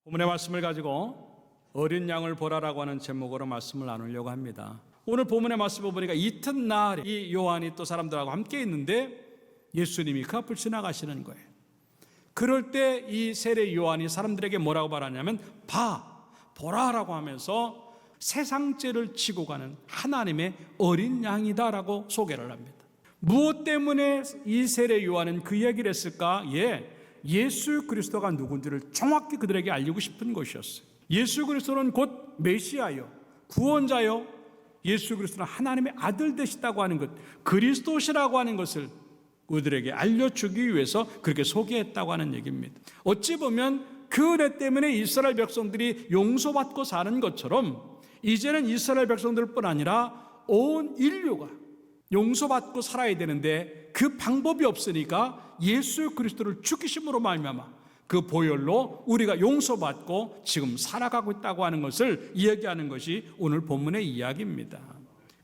본문의 말씀을 가지고 어린 양을 보라라고 하는 제목으로 말씀을 나누려고 합니다. 오늘 본문의 말씀을 보니까 이튿날 이 요한이 또 사람들하고 함께 있는데 예수님이 그 앞을 지나가시는 거예요. 그럴 때 이 세례 요한이 사람들에게 뭐라고 말하냐면 보라라고 하면서 세상죄를 지고 가는 하나님의 어린 양이다라고 소개를 합니다. 무엇 때문에 이 세례 요한은 그 이야기를 했을까? 예수 그리스도가 누군지를 정확히 그들에게 알리고 싶은 것이었어요. 예수 그리스도는 곧 메시아요, 구원자요, 예수 그리스도는 하나님의 아들 되시다고 하는 것, 그리스도시라고 하는 것을 그들에게 알려주기 위해서 그렇게 소개했다고 하는 얘기입니다. 어찌 보면 그 은혜 때문에 이스라엘 백성들이 용서받고 사는 것처럼 이제는 이스라엘 백성들뿐 아니라 온 인류가 용서받고 살아야 되는데 그 방법이 없으니까 예수 그리스도를 죽이심으로 말미암아 그 보혈로 우리가 용서받고 지금 살아가고 있다고 하는 것을 이야기하는 것이 오늘 본문의 이야기입니다.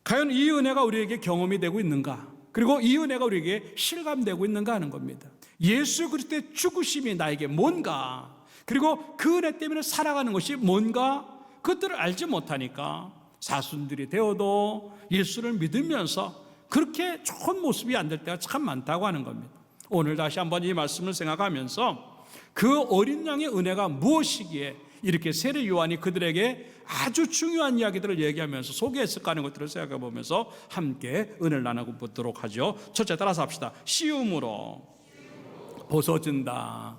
과연 이 은혜가 우리에게 경험이 되고 있는가? 그리고 이 은혜가 우리에게 실감되고 있는가 하는 겁니다. 예수 그리스도의 죽으심이 나에게 뭔가, 그리고 그 은혜 때문에 살아가는 것이 뭔가, 그것들을 알지 못하니까 사순들이 되어도 예수를 믿으면서 그렇게 좋은 모습이 안 될 때가 참 많다고 하는 겁니다. 오늘 다시 한번 이 말씀을 생각하면서 그 어린 양의 은혜가 무엇이기에 이렇게 세례 요한이 그들에게 아주 중요한 이야기들을 얘기하면서 소개했을까 하는 것들을 생각해 보면서 함께 은혜를 나눠보도록 하죠. 첫째, 따라서 합시다. 시음으로 벗어진다.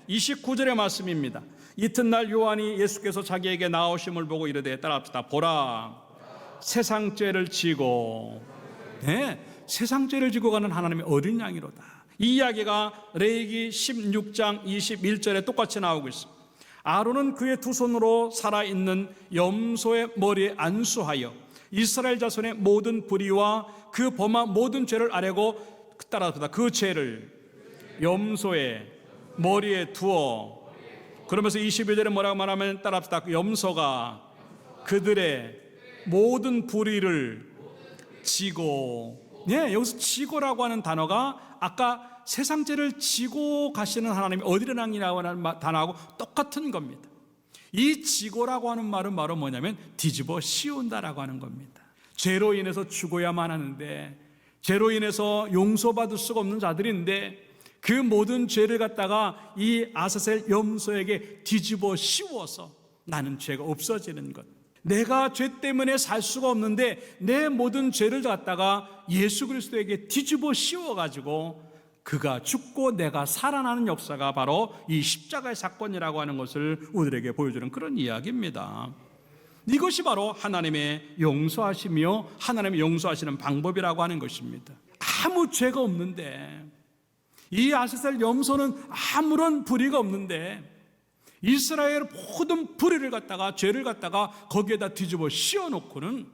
29절의 말씀입니다. 이튿날 요한이 예수께서 자기에게 나오심을 보고 이르되, 따라합시다. 보라, 세상 죄를 지고, 세상 죄를 지고 가는 하나님의 어린 양이로다. 이 이야기가 레위기 16장 21절에 똑같이 나오고 있습니다. 아론은 그의 두 손으로 살아있는 염소의 머리에 안수하여 이스라엘 자손의 모든 불의와 그 범한 모든 죄를 아뢰고, 따라합시다. 그 죄를 염소의 머리에 두어, 그러면서 22절에 뭐라고 말하면, 따라합시다. 그 염소가 그들의 모든 불의를 지고, 여기서 지고라고 하는 단어가 아까 세상죄를 지고 가시는 하나님이 어린 양이라고 하는 단어하고 똑같은 겁니다. 이 지고라고 하는 말은 바로 뭐냐면 뒤집어 씌운다라고 하는 겁니다. 죄로 인해서 죽어야만 하는데, 죄로 인해서 용서받을 수가 없는 자들인데 그 모든 죄를 갖다가 이 아사셀 염소에게 뒤집어 씌워서 나는 죄가 없어지는 것, 내가 죄 때문에 살 수가 없는데 내 모든 죄를 갖다가 예수 그리스도에게 뒤집어 씌워가지고 그가 죽고 내가 살아나는 역사가 바로 이 십자가의 사건이라고 하는 것을 우리에게 보여주는 그런 이야기입니다. 이것이 바로 하나님의 용서하시며 하나님의 용서하시는 방법이라고 하는 것입니다. 아무 죄가 없는데, 이 아사셀 염소는 아무런 불의가 없는데 이스라엘의 모든 불의를 갖다가, 죄를 갖다가 거기에다 뒤집어 씌워놓고는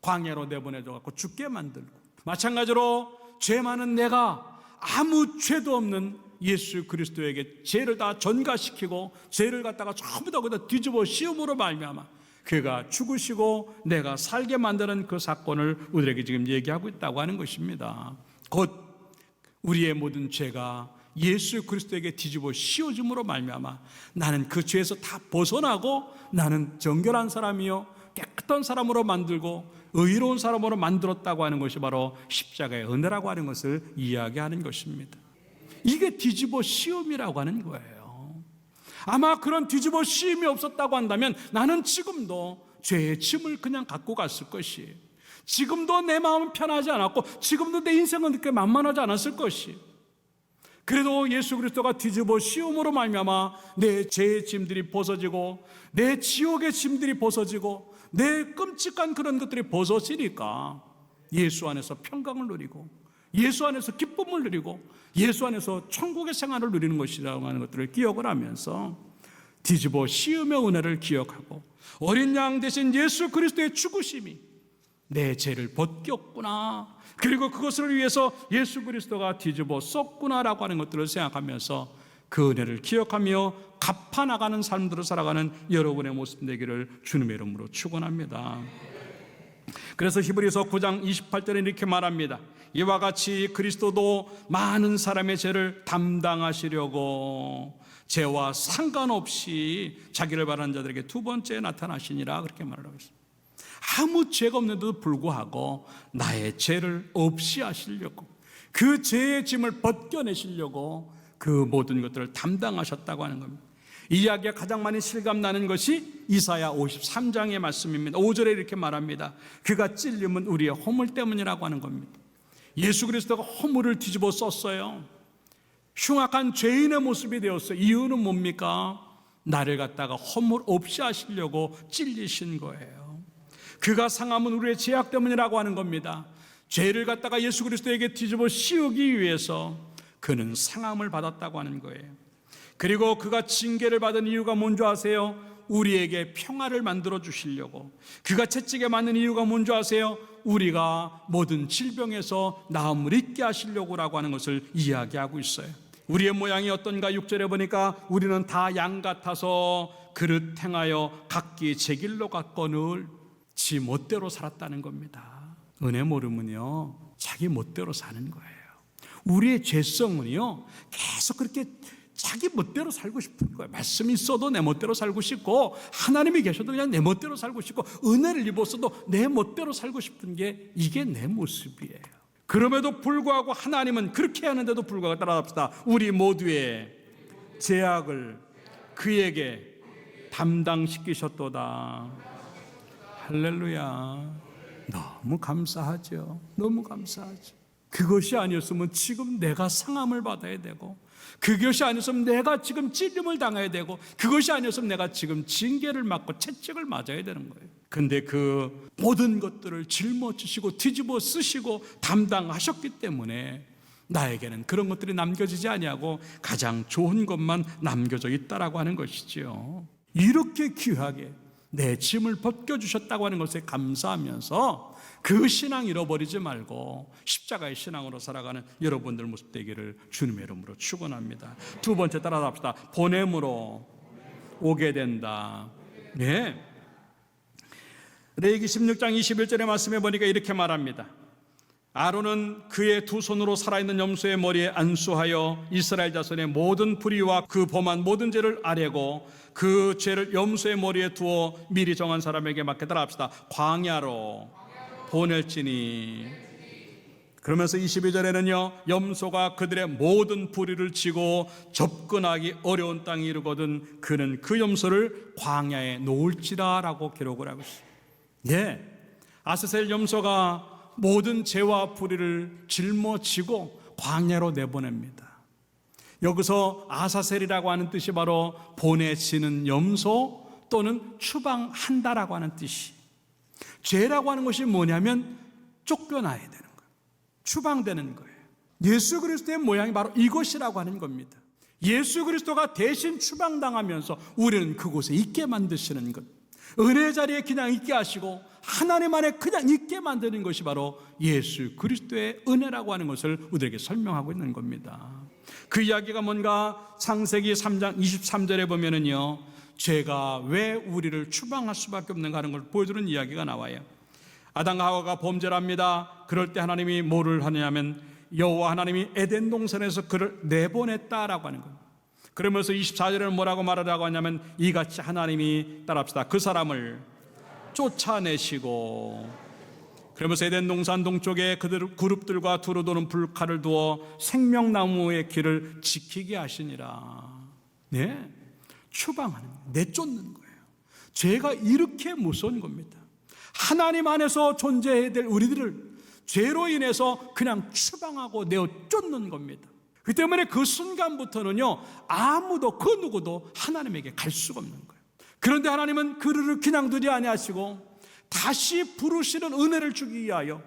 광야로 내보내줘 갖고 죽게 만들고, 마찬가지로 죄 많은 내가 아무 죄도 없는 예수 그리스도에게 죄를 다 전가시키고 죄를 갖다가 전부 다 거기다 뒤집어 씌움으로 말미암아 그가 죽으시고 내가 살게 만드는 그 사건을 우리에게 지금 얘기하고 있다고 하는 것입니다. 곧 우리의 모든 죄가 예수 그리스도에게 뒤집어 씌워줌으로 말미암아 나는 그 죄에서 다 벗어나고 나는 정결한 사람이요 깨끗한 사람으로 만들고 의로운 사람으로 만들었다고 하는 것이 바로 십자가의 은혜라고 하는 것을 이야기하는 것입니다. 이게 뒤집어 씌움이라고 하는 거예요. 아마 그런 뒤집어 씌움이 없었다고 한다면 나는 지금도 죄의 짐을 그냥 갖고 갔을 것이에요. 지금도 내 마음은 편하지 않았고 지금도 내 인생은 그렇게 만만하지 않았을 것이에요. 그래도 예수 그리스도가 뒤집어 씌움으로 말미암아 내 죄의 짐들이 벗어지고 내 지옥의 짐들이 벗어지고 내 끔찍한 그런 것들이 벗어지니까 예수 안에서 평강을 누리고 예수 안에서 기쁨을 누리고 예수 안에서 천국의 생활을 누리는 것이라고 하는 것들을 기억을 하면서 뒤집어 씌움의 은혜를 기억하고 어린 양 대신 예수 그리스도의 죽으심이 내 죄를 벗겼구나, 그리고 그것을 위해서 예수 그리스도가 뒤집어 썼구나라고 하는 것들을 생각하면서 그 은혜를 기억하며 갚아나가는 삶들을 살아가는 여러분의 모습 되기를 주님의 이름으로 축원합니다. 그래서 히브리서 9장 28절에 이렇게 말합니다. 이와 같이 그리스도도 많은 사람의 죄를 담당하시려고 죄와 상관없이 자기를 바라는 자들에게 두 번째 나타나시니라 그렇게 말을 하고 있습니다. 아무 죄가 없는데도 불구하고 나의 죄를 없이 하시려고, 그 죄의 짐을 벗겨내시려고 그 모든 것들을 담당하셨다고 하는 겁니다. 이 이야기가 가장 많이 실감나는 것이 이사야 53장의 말씀입니다. 5절에 이렇게 말합니다. 그가 찔림은 우리의 허물 때문이라고 하는 겁니다. 예수 그리스도가 허물을 뒤집어 썼어요. 흉악한 죄인의 모습이 되었어요. 이유는 뭡니까? 나를 갖다가 허물 없이 하시려고 찔리신 거예요. 그가 상함은 우리의 죄악 때문이라고 하는 겁니다. 죄를 갖다가 예수 그리스도에게 뒤집어 씌우기 위해서 그는 상함을 받았다고 하는 거예요. 그리고 그가 징계를 받은 이유가 뭔지 아세요? 우리에게 평화를 만들어 주시려고. 그가 채찍에 맞는 이유가 뭔지 아세요? 우리가 모든 질병에서 나음을 잊게 하시려고라고 하는 것을 이야기하고 있어요. 우리의 모양이 어떤가? 6절에 보니까 우리는 다 양 같아서 그릇 행하여 각기 제 길로 갔거늘 지 멋대로 살았다는 겁니다. 은혜 모르면요 자기 멋대로 사는 거예요. 우리의 죄성은요 계속 그렇게 자기 멋대로 살고 싶은 거예요. 말씀이 있어도 내 멋대로 살고 싶고, 하나님이 계셔도 그냥 내 멋대로 살고 싶고, 은혜를 입었어도 내 멋대로 살고 싶은 게 이게 내 모습이에요. 그럼에도 불구하고 하나님은 그렇게 하는데도 불구하고 따라합시다. 우리 모두의 죄악을 그에게 담당시키셨도다. 할렐루야. 너무 감사하죠. 너무 감사하죠. 그것이 아니었으면 지금 내가 상함을 받아야 되고, 그것이 아니었으면 내가 지금 찔림을 당해야 되고, 그것이 아니었으면 내가 지금 징계를 맞고 채찍을 맞아야 되는 거예요. 근데 그 모든 것들을 짊어지시고 뒤집어 쓰시고 담당하셨기 때문에 나에게는 그런 것들이 남겨지지 아니하고 가장 좋은 것만 남겨져 있다라고 하는 것이지요. 이렇게 귀하게 내 짐을 벗겨주셨다고 하는 것에 감사하면서 그 신앙 잃어버리지 말고 십자가의 신앙으로 살아가는 여러분들 모습 되기를 주님의 이름으로 축원합니다. 두 번째 따라합시다. 보냄으로 오게 된다. 네. 레위기 16장 21절의 말씀에 보니까 이렇게 말합니다. 아론은 그의 두 손으로 살아있는 염소의 머리에 안수하여 이스라엘 자손의 모든 불의와 그 범한 모든 죄를 아뢰고 그 죄를 염소의 머리에 두어 미리 정한 사람에게 맡게. 따라합시다. 광야로 보낼지니. 그러면서 22절에는요 염소가 그들의 모든 불의를 지고 접근하기 어려운 땅에 이르거든 그는 그 염소를 광야에 놓을지라 라고 기록을 하고 있습니다. 예, 아스셀 염소가 모든 죄와 불의를 짊어지고 광야로 내보냅니다. 여기서 아사셀이라고 하는 뜻이 바로 보내지는 염소 또는 추방한다라고 하는 뜻이. 죄라고 하는 것이 뭐냐면 쫓겨나야 되는 거예요. 추방되는 거예요. 예수 그리스도의 모양이 바로 이것이라고 하는 겁니다. 예수 그리스도가 대신 추방당하면서 우리는 그곳에 있게 만드시는 것, 은혜의 자리에 그냥 있게 하시고 하나님 안에 그냥 있게 만드는 것이 바로 예수 그리스도의 은혜라고 하는 것을 우리에게 설명하고 있는 겁니다. 그 이야기가 뭔가 창세기 3장 23절에 보면은요 죄가 왜 우리를 추방할 수밖에 없는가 하는 걸 보여주는 이야기가 나와요. 아담과 하와가 범죄를 합니다. 그럴 때 하나님이 뭐를 하냐면 여호와 하나님이 에덴 동산에서 그를 내보냈다라고 하는 겁니다. 그러면서 24절에는 뭐라고 말하라고 하냐면 이같이 하나님이 따라합시다. 그 사람을 쫓아내시고, 그러면서 에덴 동산 동쪽에 그들 그룹들과 두루 도는 불칼을 두어 생명나무의 길을 지키게 하시니라. 네, 추방하는 거예요. 내쫓는 거예요. 죄가 이렇게 무서운 겁니다. 하나님 안에서 존재해야 될 우리들을 죄로 인해서 그냥 추방하고 내어 쫓는 겁니다. 그 때문에 그 순간부터는요 아무도 그 누구도 하나님에게 갈 수가 없는 거예요. 그런데 하나님은 그를 그냥 두지 아니하시고 다시 부르시는 은혜를 주기 위하여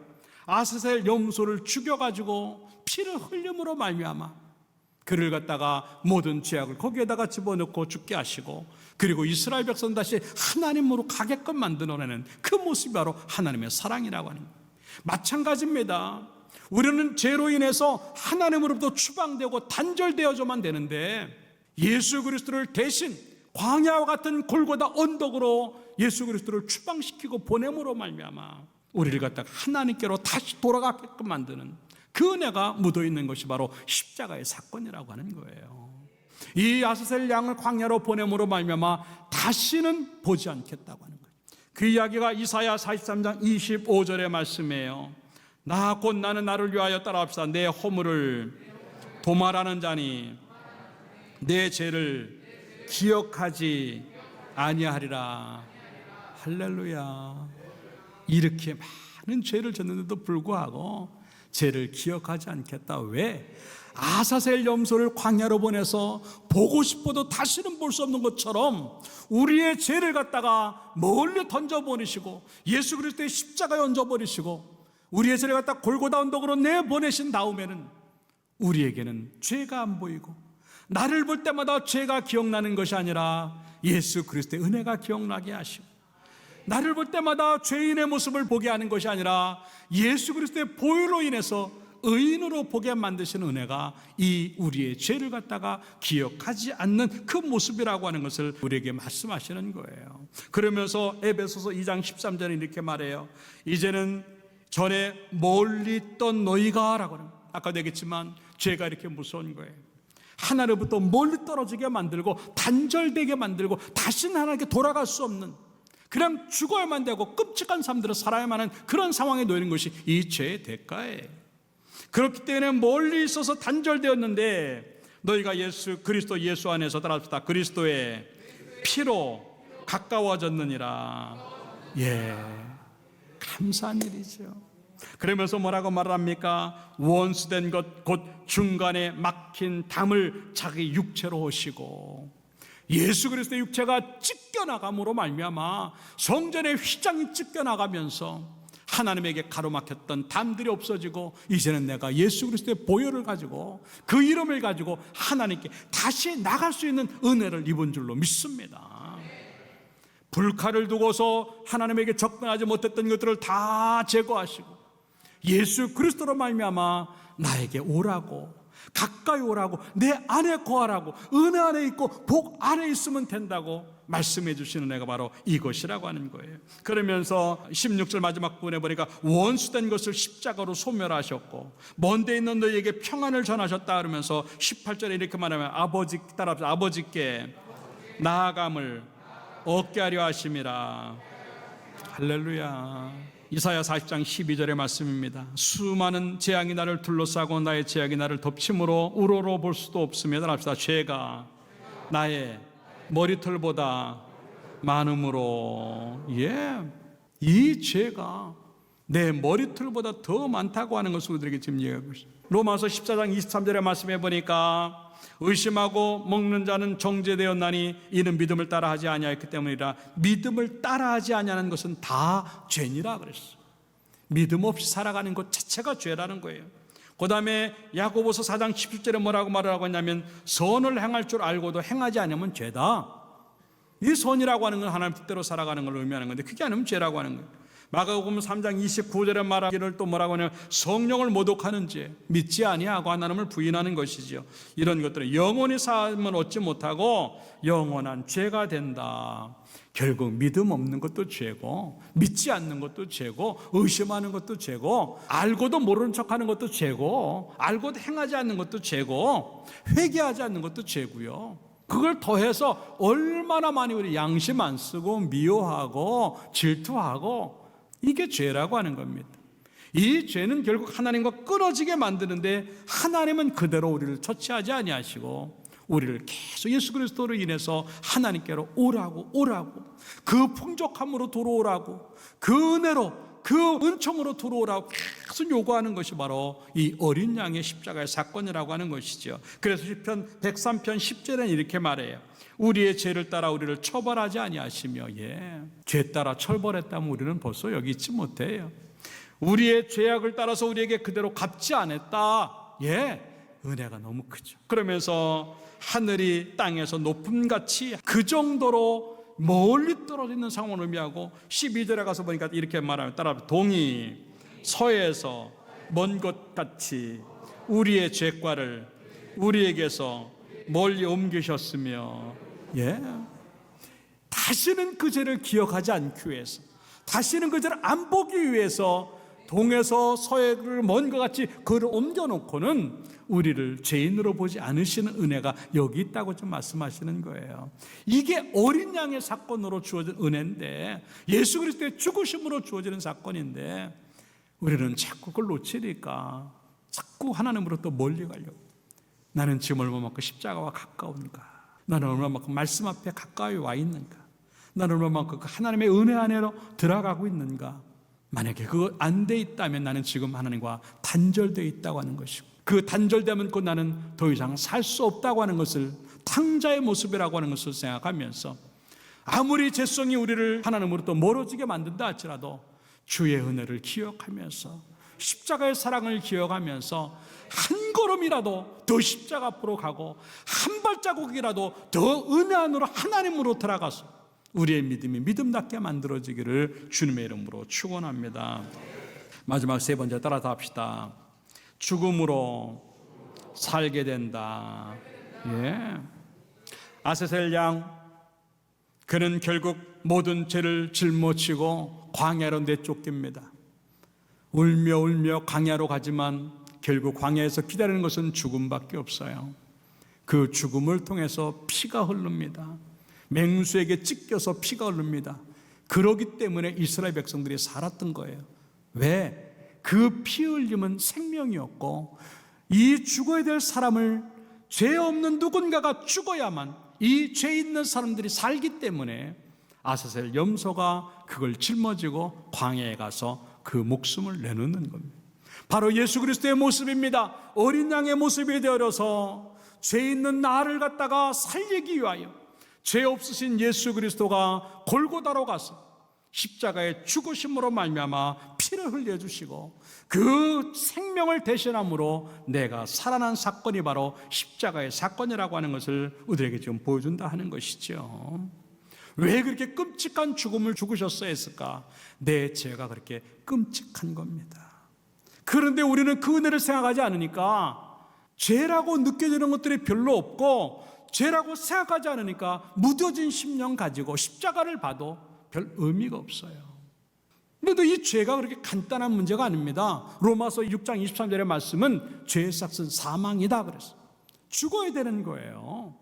아사셀 염소를 죽여가지고 피를 흘림으로 말미암아 그를 갖다가 모든 죄악을 거기에다가 집어넣고 죽게 하시고, 그리고 이스라엘 백성 다시 하나님으로 가게끔 만들어내는 그 모습이 바로 하나님의 사랑이라고 하는 거예요. 마찬가지입니다. 우리는 죄로 인해서 하나님으로부터 추방되고 단절되어져만 되는데 예수 그리스도를 대신 광야와 같은 골고다 언덕으로 예수 그리스도를 추방시키고 보냄으로 말미암아 우리를 갖다가 하나님께로 다시 돌아가게끔 만드는 그 은혜가 묻어있는 것이 바로 십자가의 사건이라고 하는 거예요. 이 아사셀 양을 광야로 보냄으로 말미암아 다시는 보지 않겠다고 하는 거예요. 그 이야기가 이사야 43장 25절의 말씀이에요. 나 곧 나는 나를 위하여 따라합시다. 내 허물을 도말하는 자니 내 죄를 기억하지 아니하리라. 할렐루야. 이렇게 많은 죄를 졌는데도 불구하고 죄를 기억하지 않겠다. 왜? 아사셀 염소를 광야로 보내서 보고 싶어도 다시는 볼 수 없는 것처럼 우리의 죄를 갖다가 멀리 던져버리시고 예수 그리스도의 십자가에 얹어버리시고 우리의 죄를 갖다 골고다 언덕으로 내보내신 다음에는 우리에게는 죄가 안 보이고 나를 볼 때마다 죄가 기억나는 것이 아니라 예수 그리스도의 은혜가 기억나게 하시고 나를 볼 때마다 죄인의 모습을 보게 하는 것이 아니라 예수 그리스도의 보혈로 인해서 의인으로 보게 만드시는 은혜가 이 우리의 죄를 갖다가 기억하지 않는 그 모습이라고 하는 것을 우리에게 말씀하시는 거예요. 그러면서 에베소서 2장 13절에 이렇게 말해요. 이제는 전에 멀리 있던 너희가 라고 하는, 아까도 얘기했지만 죄가 이렇게 무서운 거예요. 하나님부터 멀리 떨어지게 만들고 단절되게 만들고 다시는 하나님께 돌아갈 수 없는, 그냥 죽어야만 되고 끔찍한 삶들을 살아야만 하는 그런 상황에 놓이는 것이 이 죄의 대가예요. 그렇기 때문에 멀리 있어서 단절되었는데 너희가 예수 그리스도 예수 안에서 따라합시다. 그리스도의 피로 가까워졌느니라. 예, 감사한 일이죠. 그러면서 뭐라고 말합니까? 원수된 것 곧 중간에 막힌 담을 자기 육체로 오시고, 예수 그리스도의 육체가 찢겨나감으로 말미암아 성전의 휘장이 찢겨나가면서 하나님에게 가로막혔던 담들이 없어지고 이제는 내가 예수 그리스도의 보혈을 가지고 그 이름을 가지고 하나님께 다시 나갈 수 있는 은혜를 입은 줄로 믿습니다. 불칼을 두고서 하나님에게 접근하지 못했던 것들을 다 제거하시고 예수 그리스도로 말미암아 나에게 오라고, 가까이 오라고, 내 안에 거하라고, 은혜 안에 있고 복 안에 있으면 된다고 말씀해 주시는 애가 바로 이것이라고 하는 거예요. 그러면서 16절 마지막 부분에 보니까 원수된 것을 십자가로 소멸하셨고 먼데 있는 너희에게 평안을 전하셨다 그러면서 18절에 이렇게 말하면 아버지 따라합시다. 아버지께 나아감을 얻게 하려 하심이라. 할렐루야. 이사야 40장 12절의 말씀입니다. 수많은 재앙이 나를 둘러싸고 나의 죄악이 나를 덮침으로 우러러 볼 수도 없으며 따라합시다. 죄가 나의 머리털보다 많음으로. 예, 이 죄가 내 머리털보다 더 많다고 하는 것을 우리에게 지금 얘기하고 있습니다. 로마서 14장 23절의 말씀해 보니까 의심하고 먹는 자는 정죄되었나니 이는 믿음을 따라하지 아니하였기 때문이라. 믿음을 따라하지 아니하는 것은 다 죄니라 그랬어요. 믿음 없이 살아가는 것 자체가 죄라는 거예요. 그 다음에 야고보서 4장 17절에 뭐라고 말하고 있냐면 선을 행할 줄 알고도 행하지 않으면 죄다. 이 선이라고 하는 건 하나님 뜻대로 살아가는 걸 의미하는 건데 그게 아니면 죄라고 하는 거예요. 마가복음 3장 29절에 말하기를 또 뭐라고 하냐면 성령을 모독하는 죄, 믿지 아니하고 하나님을 부인하는 것이죠. 이런 것들은 영원히 사함을 얻지 못하고 영원한 죄가 된다. 결국 믿음 없는 것도 죄고 믿지 않는 것도 죄고 의심하는 것도 죄고 알고도 모르는 척하는 것도 죄고 알고도 행하지 않는 것도 죄고 회개하지 않는 것도 죄고요. 그걸 더해서 얼마나 많이 우리 양심 안 쓰고 미워하고 질투하고 이게 죄라고 하는 겁니다. 이 죄는 결국 하나님과 끊어지게 만드는데 하나님은 그대로 우리를 처치하지 아니하시고 우리를 계속 예수 그리스도로 인해서 하나님께로 오라고 그 풍족함으로 들어오라고 그 은혜로 그 은총으로 들어오라고 계속 요구하는 것이 바로 이 어린 양의 십자가의 사건이라고 하는 것이죠. 그래서 시편 103편 10절에는 이렇게 말해요. 우리의 죄를 따라 우리를 처벌하지 아니하시며, 예, 죄 따라 처벌했다면 우리는 벌써 여기 있지 못해요. 우리의 죄악을 따라서 우리에게 그대로 갚지 않았다. 예, 은혜가 너무 크죠. 그러면서 하늘이 땅에서 높음같이 그 정도로 멀리 떨어져 있는 상황을 의미하고 12절에 가서 보니까 이렇게 말하면 따라 동이 서에서 먼 것 같이 우리의 죄과를 우리에게서 멀리 옮기셨으며, 예, 다시는 그 죄를 기억하지 않기 위해서, 다시는 그 죄를 안 보기 위해서 동에서 서해를 먼 것 같이 그를 옮겨놓고는 우리를 죄인으로 보지 않으시는 은혜가 여기 있다고 좀 말씀하시는 거예요. 이게 어린 양의 사건으로 주어진 은혜인데, 예수 그리스도의 죽으심으로 주어지는 사건인데, 우리는 자꾸 그걸 놓치니까 자꾸 하나님으로 또 멀리 가려고. 나는 지금 얼마만큼 십자가와 가까운가? 나는 얼마만큼 말씀 앞에 가까이 와 있는가? 나는 얼마만큼 하나님의 은혜 안으로 들어가고 있는가? 만약에 그거 안 돼 있다면 나는 지금 하나님과 단절되어 있다고 하는 것이고, 그 단절되면 그 나는 더 이상 살 수 없다고 하는 것을, 탕자의 모습이라고 하는 것을 생각하면서, 아무리 죄성이 우리를 하나님으로부터 멀어지게 만든다 할지라도 주의 은혜를 기억하면서, 십자가의 사랑을 기억하면서 한 걸음이라도 더 십자가 앞으로 가고 한 발자국이라도 더 은혜 안으로 하나님으로 들어가서 우리의 믿음이 믿음답게 만들어지기를 주님의 이름으로 축원합니다. 마지막 세 번째 따라서 합시다. 죽음으로 살게 된다. 예. 아사셀 양, 그는 결국 모든 죄를 짊어지고 광야로 내쫓깁니다. 울며 울며 광야로 가지만 결국 광야에서 기다리는 것은 죽음밖에 없어요. 그 죽음을 통해서 피가 흐릅니다. 맹수에게 찢겨서 피가 흐릅니다. 그러기 때문에 이스라엘 백성들이 살았던 거예요. 왜? 그 피 흘림은 생명이었고, 이 죽어야 될 사람을, 죄 없는 누군가가 죽어야만 이 죄 있는 사람들이 살기 때문에 아사셀 염소가 그걸 짊어지고 광야에 가서 그 목숨을 내놓는 겁니다. 바로 예수 그리스도의 모습입니다. 어린 양의 모습이 되어서 죄 있는 나를 갖다가 살리기 위하여 죄 없으신 예수 그리스도가 골고다로 가서 십자가의 죽으심으로 말미암아 피를 흘려주시고 그 생명을 대신함으로 내가 살아난 사건이 바로 십자가의 사건이라고 하는 것을 우리에게 지금 보여준다 하는 것이죠. 왜 그렇게 끔찍한 죽음을 죽으셨어야 했을까? 내 죄가 그렇게 끔찍한 겁니다. 그런데 우리는 그 은혜를 생각하지 않으니까 죄라고 느껴지는 것들이 별로 없고, 죄라고 생각하지 않으니까 무뎌진 심령 가지고 십자가를 봐도 별 의미가 없어요. 그런데 이 죄가 그렇게 간단한 문제가 아닙니다. 로마서 6장 23절의 말씀은 죄의 삭은 사망이다 그랬어요. 죽어야 되는 거예요.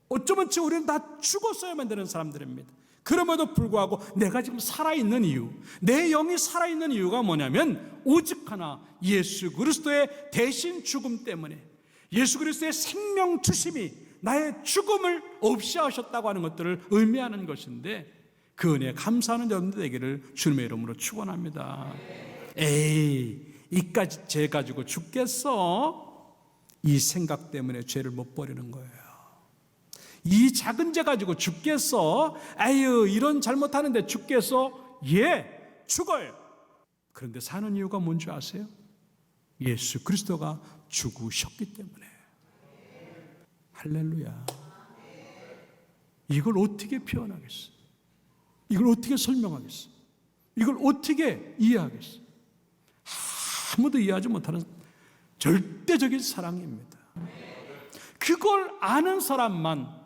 어쩌면 우리는 다 죽었어야만 되는 사람들입니다. 그럼에도 불구하고 내가 지금 살아있는 이유, 내 영이 살아있는 이유가 뭐냐면 오직 하나, 예수 그리스도의 대신 죽음 때문에, 예수 그리스도의 생명 주심이 나의 죽음을 없이 하셨다고 하는 것들을 의미하는 것인데, 그 은혜에 감사하는 여러분들 되기를 주님의 이름으로 축원합니다. 에이, 이까지 죄 가지고 죽겠어? 이 생각 때문에 죄를 못 버리는 거예요. 이 작은 죄 가지고 죽겠어? 아유, 이런 잘못하는데 죽겠어? 예, 죽어요. 그런데 사는 이유가 뭔지 아세요? 예수 그리스도가 죽으셨기 때문에. 할렐루야. 이걸 어떻게 표현하겠어? 이걸 어떻게 설명하겠어? 이걸 어떻게 이해하겠어? 아무도 이해하지 못하는 절대적인 사랑입니다. 그걸 아는 사람만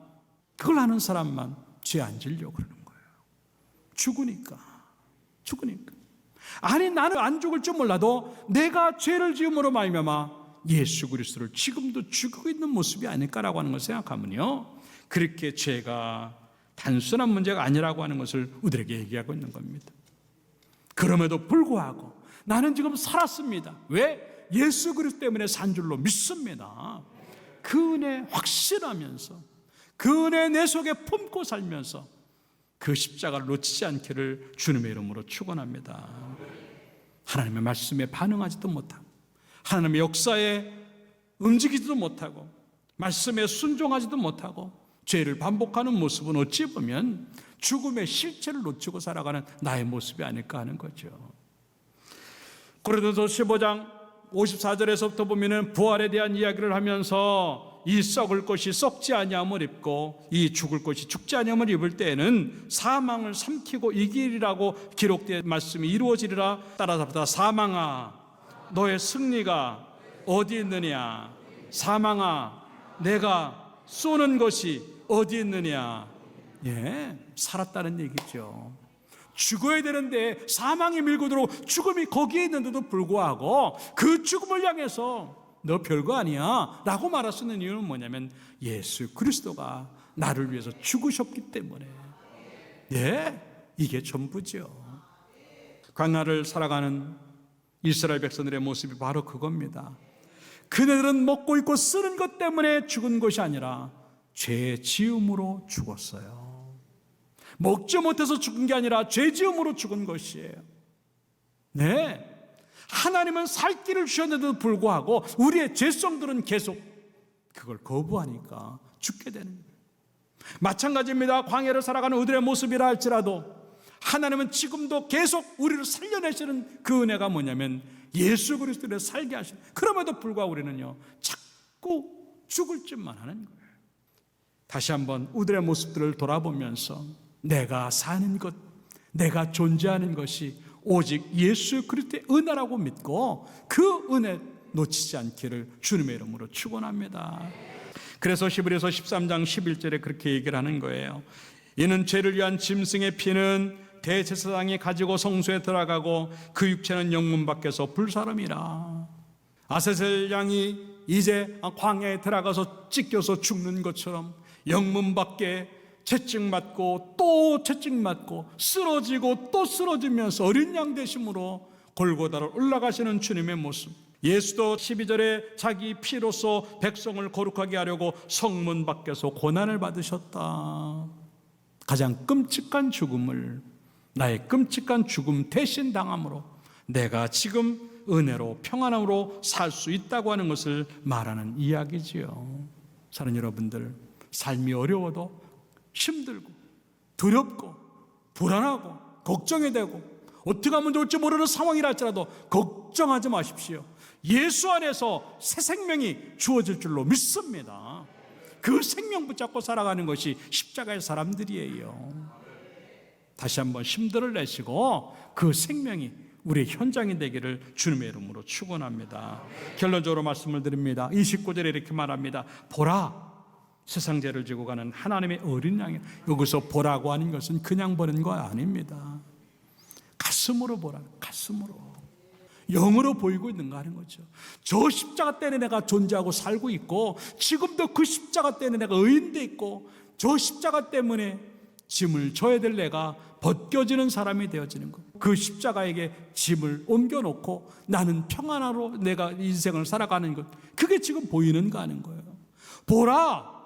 죄 안 지려고 그러는 거예요. 죽으니까. 아니, 나는 안 죽을 줄 몰라도 내가 죄를 지음으로 말미암아 예수 그리스도를 지금도 죽이고 있는 모습이 아닐까라고 하는 걸 생각하면요, 그렇게 죄가 단순한 문제가 아니라고 하는 것을 우리에게 얘기하고 있는 겁니다. 그럼에도 불구하고 나는 지금 살았습니다. 왜? 예수 그리스도 때문에 산 줄로 믿습니다. 그 은혜 확신하면서, 그 은혜 내 속에 품고 살면서 그 십자가를 놓치지 않기를 주님의 이름으로 축원합니다. 하나님의 말씀에 반응하지도 못하고, 하나님의 역사에 움직이지도 못하고, 말씀에 순종하지도 못하고 죄를 반복하는 모습은 어찌 보면 죽음의 실체를 놓치고 살아가는 나의 모습이 아닐까 하는 거죠. 고린도서 15장 54절에서부터 보면은 부활에 대한 이야기를 하면서 이 썩을 것이 썩지 아니함을 입고 이 죽을 것이 죽지 아니함을 입을 때에는 사망을 삼키고 이기리라고 기록된 말씀이 이루어지리라. 따라서 사망아, 너의 승리가 어디 있느냐? 사망아, 내가 쏘는 것이 어디 있느냐? 예, 살았다는 얘기죠. 죽어야 되는데 사망이 밀고 들어오고 죽음이 거기에 있는데도 불구하고 그 죽음을 향해서 너 별거 아니야 라고 말할 수 있는 이유는 뭐냐면 예수 그리스도가 나를 위해서 죽으셨기 때문에. 이게 전부죠. 광야를 살아가는 이스라엘 백성들의 모습이 바로 그겁니다. 그네들은 먹고 입고 쓰는 것 때문에 죽은 것이 아니라 죄 지음으로 죽었어요. 먹지 못해서 죽은 게 아니라 죄 지음으로 죽은 것이에요. 하나님은 살 길을 주셨는데도 불구하고 우리의 죄성들은 계속 그걸 거부하니까 죽게 되는 거예요. 마찬가지입니다. 광야를 살아가는 우리의 모습이라 할지라도 하나님은 지금도 계속 우리를 살려내시는 그 은혜가 뭐냐면 예수 그리스도를 살게 하시는. 그럼에도 불구하고 우리는요 자꾸 죽을 짓만 하는 거예요. 다시 한번 우리의 모습들을 돌아보면서 내가 사는 것, 내가 존재하는 것이 오직 예수 그리스도의 은혜라고 믿고 그 은혜 놓치지 않기를 주님의 이름으로 축원합니다. 그래서 히브리서 13장 11절에 그렇게 얘기를 하는 거예요. 이는 죄를 위한 짐승의 피는 대제사장이 가지고 성소에 들어가고 그 육체는 영문 밖에서 불사름이라. 아세셀 양이 이제 광야에 들어가서 찢겨서 죽는 것처럼 영문 밖에 채찍맞고 또 채찍맞고 쓰러지고 또 쓰러지면서 어린 양 되심으로 골고다로 올라가시는 주님의 모습. 예수도 12절에 자기 피로서 백성을 거룩하게 하려고 성문 밖에서 고난을 받으셨다. 가장 끔찍한 죽음을 나의 끔찍한 죽음 대신 당함으로 내가 지금 은혜로 평안함으로 살 수 있다고 하는 것을 말하는 이야기지요. 사랑하는 여러분들, 삶이 어려워도 힘들고 두렵고 불안하고 걱정이 되고 어떻게 하면 좋을지 모르는 상황이라 할지라도 걱정하지 마십시오. 예수 안에서 새 생명이 주어질 줄로 믿습니다. 그 생명 붙잡고 살아가는 것이 십자가의 사람들이에요. 다시 한번 힘들을 내시고 그 생명이 우리의 현장이 되기를 주님의 이름으로 축원합니다. 결론적으로 말씀을 드립니다. 29절에 이렇게 말합니다. 보라, 세상 죄를 지고 가는 하나님의 어린 양이. 여기서 보라고 하는 것은 그냥 보는 거 아닙니다. 가슴으로 보라, 가슴으로. 영으로 보이고 있는가 하는 거죠. 저 십자가 때문에 내가 존재하고 살고 있고 지금도 그 십자가 때문에 내가 의인돼 있고 저 십자가 때문에 짐을 져야 될 내가 벗겨지는 사람이 되어지는 것. 그 십자가에게 짐을 옮겨놓고 나는 평안하로 내가 인생을 살아가는 것. 그게 지금 보이는가 하는 거예요. 보라,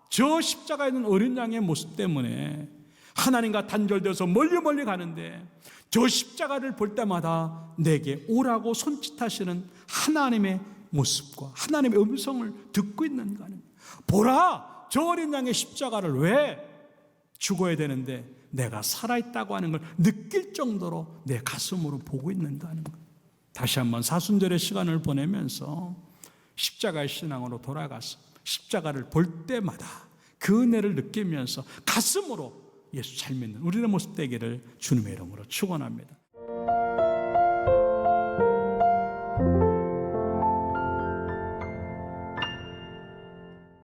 저 십자가에 있는 어린 양의 모습 때문에 하나님과 단절되어서 멀리 가는데 저 십자가를 볼 때마다 내게 오라고 손짓하시는 하나님의 모습과 하나님의 음성을 듣고 있는가 하는 거예요. 보라, 저 어린 양의 십자가를 왜 죽어야 되는데 내가 살아있다고 하는 걸 느낄 정도로 내 가슴으로 보고 있는가 하는 거예요. 다시 한번 사순절의 시간을 보내면서 십자가의 신앙으로 돌아가서 십자가를 볼 때마다 그 은혜를 느끼면서 가슴으로 예수 잘 믿는 우리의 모습 되기를 주님의 이름으로 축원합니다.